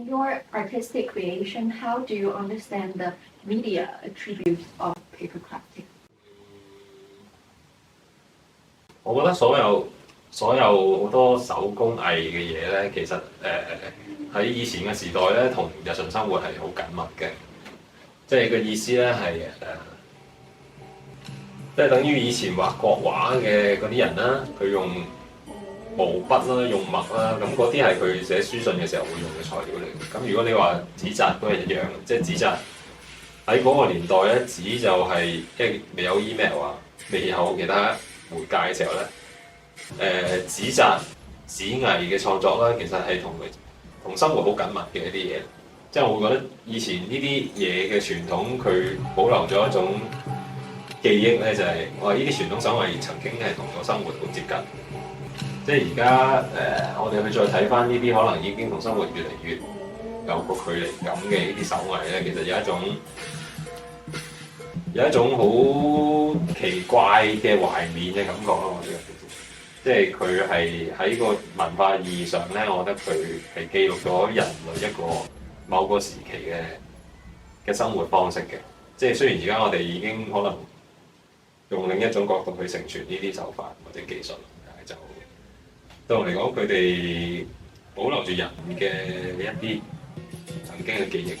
your artistic creation, how do you understand the media attributes of paper crafting? 我覺得所有好多手工藝嘅嘢咧，其實喺以前嘅時代咧，同日常生活係好緊密嘅。即係個意思咧係即係等於以前畫國畫嘅嗰啲人啦，佢用毛筆啦，用墨啦，咁嗰啲係佢寫書信嘅時候會用嘅材料嚟。咁如果你話紙紮都係一樣，即係紙紮喺嗰個年代咧，紙就係即係未有 email 啊，未有其他媒介嘅時候咧，紙紮紙藝嘅創作咧，其實係同生活好緊密嘅一啲嘢。即係我會覺得以前呢啲嘢嘅傳統，佢保留咗一種記憶咧，就係我話呢啲傳統手藝曾經係同個生活好接近。即係而家我哋去再睇翻呢啲可能已經同生活越嚟越有個距離感嘅呢啲手藝咧，其實有一種好奇怪嘅懷緬嘅感覺咯。我覺得即係佢係喺個文化意義上咧，我覺得佢係記錄咗人類一個某個時期嘅生活方式嘅。即係雖然而家我哋已經可能用另一種角度去承傳呢啲手法或者技術，但係就對我嚟講，佢哋保留住人嘅一啲曾經嘅記憶。